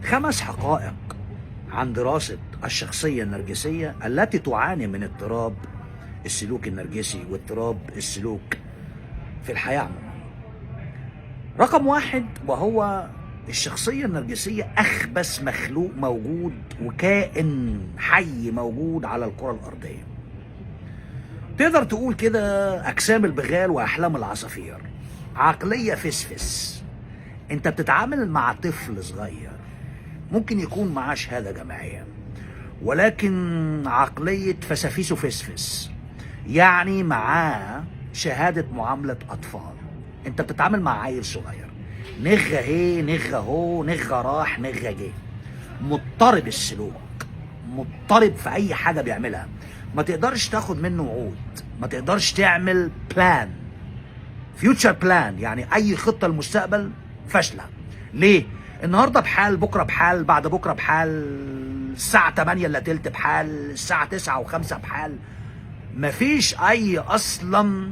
5 حقائق عن دراسة الشخصية النرجسية التي تعاني من اضطراب السلوك النرجسي واضطراب السلوك في الحياة عموما. رقم 1 وهو الشخصية النرجسية أخبث مخلوق موجود وكائن حي موجود على الكرة الأرضية. تقدر تقول كده أجسام البغال وأحلام العصافير، عقلية فسفس. أنت بتتعامل مع طفل صغير ممكن يكون معاه شهادة جامعية ولكن عقلية فسافيس وفسفس، يعني معاه شهادة معاملة أطفال. أنت بتتعامل مع عيل صغير، نغة هي نغة هو نغة راح نغة جه، مضطرب السلوك، مضطرب في أي حاجة بيعملها، ما تقدرش تاخد منه وعود، ما تقدرش تعمل بلان، فيوتشر بلان، يعني أي خطة للمستقبل فاشلة. ليه؟ النهارده بحال، بكره بحال، بعد بكره بحال، الساعة 8 الا تلت بحال، الساعة 9 و5 بحال. مفيش أي أصلا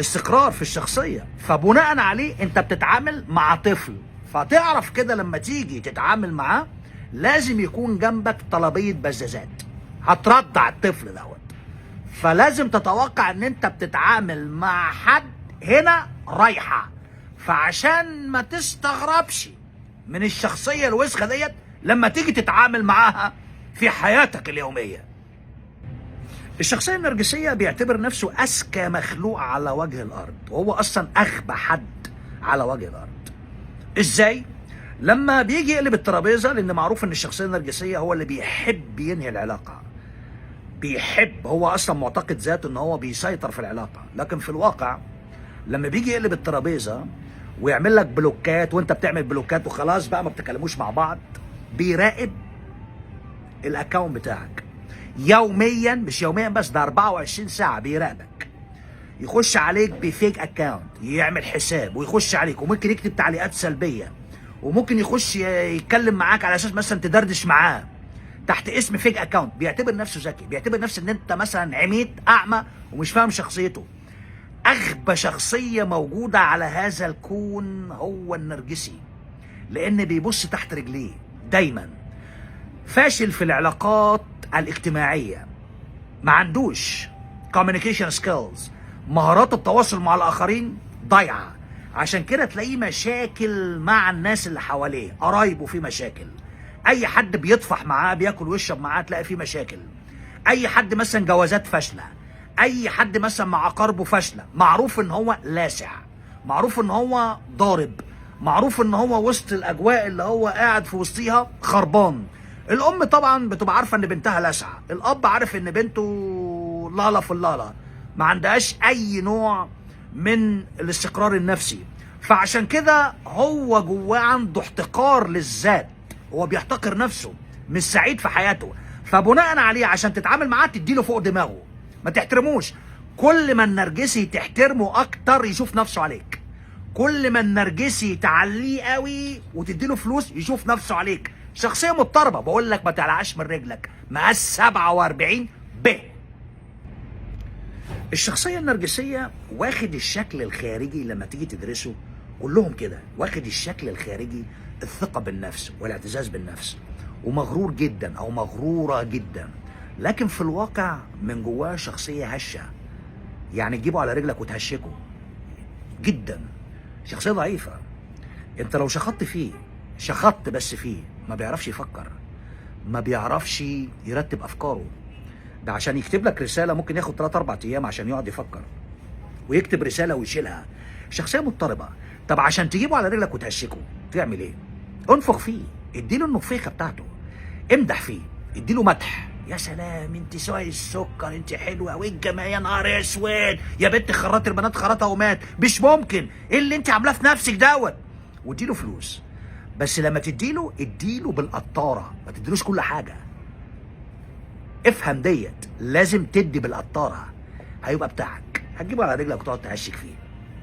استقرار في الشخصية، فبناء عليه أنت بتتعامل مع طفل. فتعرف كده لما تيجي تتعامل معاه لازم يكون جنبك طلبية بزازات هترضع الطفل دوت. فلازم تتوقع ان انت بتتعامل مع حد هنا رايحة، فعشان ما تستغربش من الشخصية الوسخة ديت لما تيجي تتعامل معاها في حياتك اليومية. الشخصية النرجسية بيعتبر نفسه أذكى مخلوق على وجه الأرض، وهو أصلا أغبى حد على وجه الأرض. إزاي؟ لما بيجي يقلب الترابيزة، لأن معروف إن الشخصية النرجسية هو اللي بيحب ينهي العلاقة، بيحب، هو أصلا معتقد ذاته إن هو بيسيطر في العلاقة، لكن في الواقع لما بيجي يقلب الترابيزة ويعمل لك بلوكات وأنت بتعمل بلوكات وخلاص بقى ما بتكلموش مع بعض، بيراقب الأكاونت بتاعك يوميا، مش يوميا بس، ده 24 ساعة بيراقبك، يخش عليك بفيك اكاونت، يعمل حساب ويخش عليك، وممكن يكتب تعليقات سلبية، وممكن يخش يتكلم معاك على اساس مثلا تدردش معاه تحت اسم فيك اكاونت. بيعتبر نفسه ذكي، بيعتبر نفسه ان انت مثلا عميت اعمى ومش فاهم شخصيته. اغبى شخصية موجودة على هذا الكون هو النرجسي، لان بيبص تحت رجليه دايما، فاشل في العلاقات الاجتماعية، ما عندوش communication skills، مهارات التواصل مع الآخرين ضايعة. عشان كده تلاقيه مشاكل مع الناس اللي حواليه، قرايبه في مشاكل، أي حد بيطفح معاه بياكل ويشرب معاه تلاقي فيه مشاكل، أي حد مثلا جوازات فاشلة، أي حد مثلا مع أقاربه فاشلة، معروف إن هو لاسع، معروف إن هو ضارب، معروف إن هو وسط الأجواء اللي هو قاعد في وسطيها خربان. الأم طبعا بتبقى عارفة إن بنتها لاسعة، الأب عارف إن بنته لالا في اللالا، ما عندهاش أي نوع من الاستقرار النفسي. فعشان كده هو جواه عنده احتقار للذات، هو بيحتقر نفسه، مش سعيد في حياته. فبناء عليه عشان تتعامل معاه تديله فوق دماغه، ما تحترموش. كل ما النرجسي تحترمه أكتر يشوف نفسه عليك، كل ما النرجسي تعليه قوي وتديله فلوس يشوف نفسه عليك. شخصية مضطربة، بقول لك ما تعلقش من رجلك، مقاس 47 ب. الشخصية النرجسية واخد الشكل الخارجي لما تيجي تدرسه كلهم كده، واخد الشكل الخارجي الثقة بالنفس والاعتزاز بالنفس، ومغرور جدا أو مغرورة جدا، لكن في الواقع من جواه شخصية هشة، يعني تجيبه على رجلك وتهشكه جدا. شخصية ضعيفة، انت لو شخطت فيه، شخطت بس فيه، ما بيعرفش يفكر، ما بيعرفش يرتب أفكاره. ده عشان يكتب لك رسالة ممكن ياخد 3-4 أيام عشان يقعد يفكر ويكتب رسالة ويشيلها. شخصية مضطربة. طب عشان تجيبه على رجلك وتهشكه تعمل ايه؟ انفخ فيه، اديله النفيخة بتاعته، امدح فيه، اديله مدح، يا سلام انت سواي السكر، انت حلوه قوي الجمال، يا نهار اسود يا بنت خرات البنات خرطها ومات، مش ممكن، ايه اللي انت عاملاه في نفسك دوت. واديله فلوس، بس لما تديله اديله بالقطاره، ما تديلوش كل حاجه. افهم ديت، لازم تدي بالقطاره، هيبقى بتاعك، هتجيبه على رجلك وتقعد تهشك فيه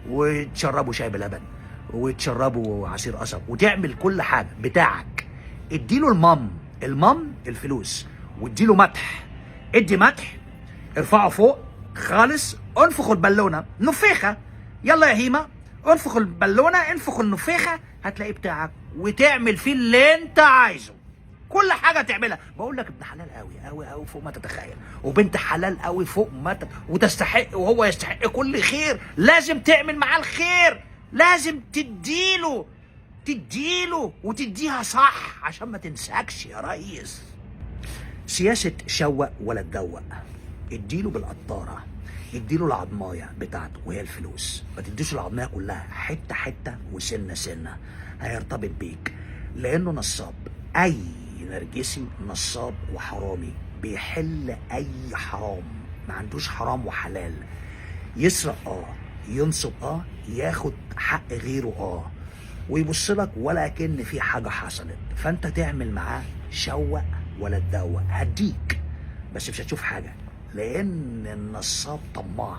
وتشربه شاي بلبن وتشربه عصير قصب وتعمل كل حاجه بتاعك. اديله المام الفلوس، واديله مدح، ادي مدح، ارفعه فوق خالص، انفخ البالونه نفيخه، يلا يا هيما انفخ البالونه، انفخ النفيخه، هتلاقيه بتاعك وتعمل فيه اللي انت عايزه، كل حاجه تعملها. بقول لك ابن حلال قوي قوي قوي فوق ما تتخيل، وبنت حلال قوي فوق ما وتستحق، وهو يستحق كل خير. لازم تعمل معاه الخير، لازم تديله وتديها صح عشان ما تنساكش يا ريس. سياسه شوق ولا تدوق، اديله بالقطاره، اديله العضمايه بتاعته وهي الفلوس، ما تديش العضمايه كلها، حته حته وسنه سنه، هيرتبط بيك لانه نصاب. اي نرجسي نصاب وحرامي، بيحل اي حرام، ما عندوش حرام وحلال. يسرق ينصب ياخد حق غيره ويبص لك ولا كأن في حاجه حصلت. فانت تعمل معاه شوق ولا تدوق، هديك بس مش هتشوف حاجه، لان النصاب طماع،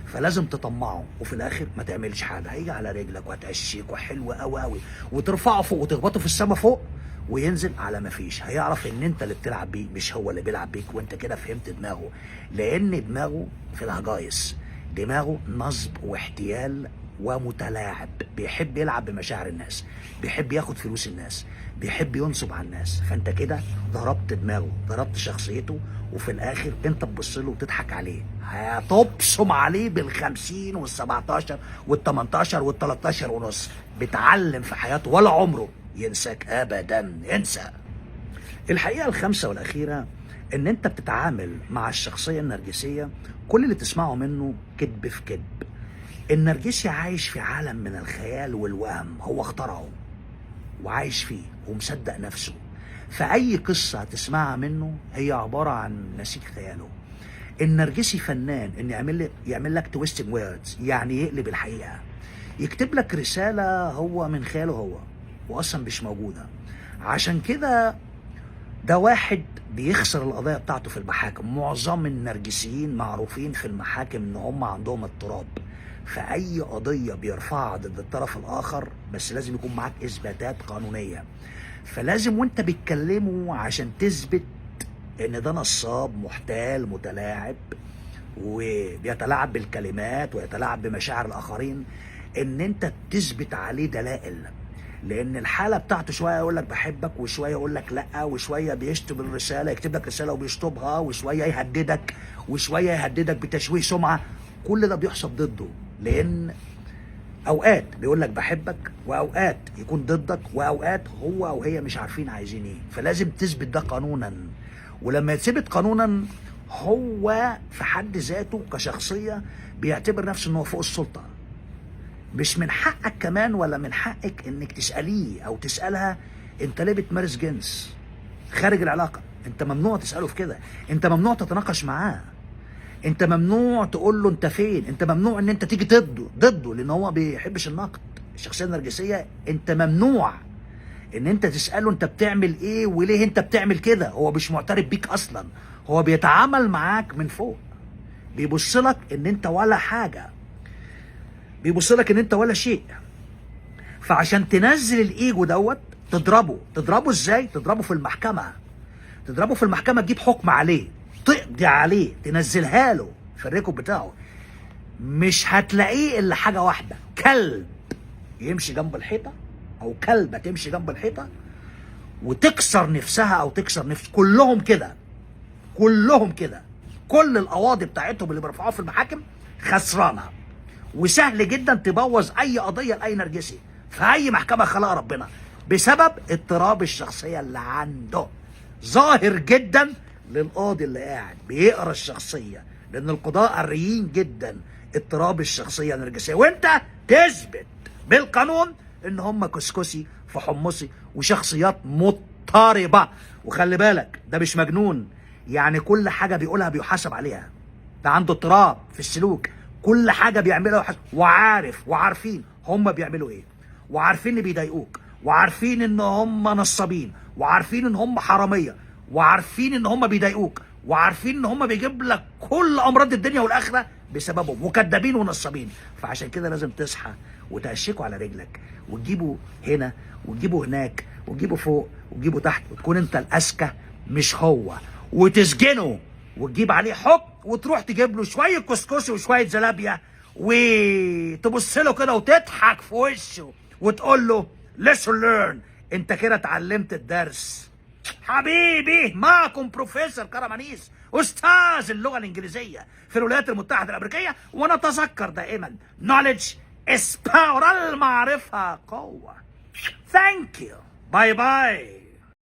فلازم تطمعه وفي الاخر ما تعملش حاجه. هيجي على رجلك وهتعشيك وحلو قوي قوي، وترفعه فوق وتخبطه في السما فوق وينزل على ما فيش. هيعرف ان انت اللي بتلعب بيه مش هو اللي بيلعب بيك، وانت كده فهمت دماغه، لان دماغه في الهجايس، دماغه نصب واحتيال ومتلاعب، بيحب يلعب بمشاعر الناس، بيحب ياخد فلوس الناس، بيحب ينصب على الناس. فانت كده ضربت دماغه، ضربت شخصيته، وفي الاخر انت تبص له وتضحك عليه. هتبصم عليه بال50 وال17 وال18 وال13 ونص. بتعلم في حياته ولا عمره ينساك ابدا، انسى. الحقيقه الخامسه والاخيره، ان انت بتتعامل مع الشخصيه النرجسيه كل اللي تسمعه منه كذب في كذب. النرجسي عايش في عالم من الخيال والوهم، هو اخترعه وعايش فيه ومصدق نفسه، فأي قصة هتسمعها منه هي عبارة عن نسيج خياله. النرجسي فنان ان يعمل لك تويستنج ووردز، يعني يقلب الحقيقة، يكتب لك رسالة هو من خياله هو واصلا مش موجودة. عشان كده ده واحد بيخسر القضايا بتاعته في المحاكم. معظم النرجسيين معروفين في المحاكم ان هم عندهم اضطراب، فأي قضية بيرفعها ضد الطرف الآخر بس لازم يكون معاك إثباتات قانونية. فلازم وانت بتكلمه عشان تثبت ان ده نصاب محتال متلاعب وبيتلاعب بالكلمات ويتلاعب بمشاعر الآخرين، ان انت تثبت عليه دلائل. لان الحاله بتاعته شويه يقول لك بحبك، وشويه يقول لك لا، وشويه بيشتم الرساله، يكتب لك رساله وبيشطبها، وشويه يهددك، وشويه يهددك بتشويه سمعه. كل ده بيحسب ضده، لان اوقات بيقول لك بحبك، واوقات يكون ضدك، واوقات هو او هي مش عارفين عايزين ايه. فلازم تثبت ده قانونا، ولما يثبت قانونا هو في حد ذاته كشخصيه بيعتبر نفسه ان هو فوق السلطه. مش من حقك كمان ولا من حقك انك تساليه او تسالها انت ليه بتمارس جنس خارج العلاقه. انت ممنوع تساله في كده، انت ممنوع تتناقش معاه، انت ممنوع تقول له انت فين، انت ممنوع ان انت تيجي ضده لان هو بيحبش النقد. الشخصيه النرجسيه انت ممنوع ان انت تساله انت بتعمل ايه وليه انت بتعمل كده. هو مش معترف بيك اصلا، هو بيتعامل معاك من فوق، بيبص لك ان انت ولا حاجه، بيبص لك ان انت ولا شيء. فعشان تنزل الايجو دوت تضربه ازاي؟ تضربه في المحكمه، تضربه في المحكمه، تجيب حكم عليه، تقضي عليه، تنزلها له في الريكورد بتاعه. مش هتلاقيه الا حاجه واحده، كلب يمشي جنب الحيطه او كلبه تمشي جنب الحيطه وتكسر نفسها او تكسر نفس. كلهم كده، كلهم كده، كل القواضي بتاعتهم اللي بيرفعوها في المحاكم خسرانه. وسهل جدا تبوظ اي قضيه لاي نرجسي في اي محكمه خلقها ربنا بسبب اضطراب الشخصيه اللي عنده. ظاهر جدا للقاضي اللي قاعد بيقرا الشخصيه، لان القضاء قاريين جدا اضطراب الشخصيه النرجسيه، وانت تثبت بالقانون ان هم كسكسي في حمصي وشخصيات مضطربه. وخلي بالك ده مش مجنون، يعني كل حاجه بيقولها بيحاسب عليها، ده عنده اضطراب في السلوك، كل حاجه بيعملها وحاسب، وعارف وعارفين هم بيعملوا ايه، وعارفين ان بيضايقوك، وعارفين ان هم نصابين، وعارفين ان هم حراميه، وعارفين ان هم بيضايقوك، وعارفين ان هم بيجيب لك كل امراض الدنيا والاخره بسببهم، وكدابين ونصابين. فعشان كده لازم تصحى وتهشكوا على رجلك وتجيبوا هنا وتجيبوا هناك وتجيبوا فوق وتجيبوا تحت، وتكون انت الاذكى مش هو، وتسجنه وتجيب عليه حكم، وتروح تجيب له شويه كسكسي وشويه زلابيا وتبص له كده وتضحك في وشه وتقول له lesson learn، انت كده اتعلمت الدرس. حبيبي، معكم بروفيسور كرمانيس، استاذ اللغه الانجليزيه في الولايات المتحده الامريكيه، ونتذكر دائما knowledge is power، المعرفه قوه. ثانك يو، باي باي.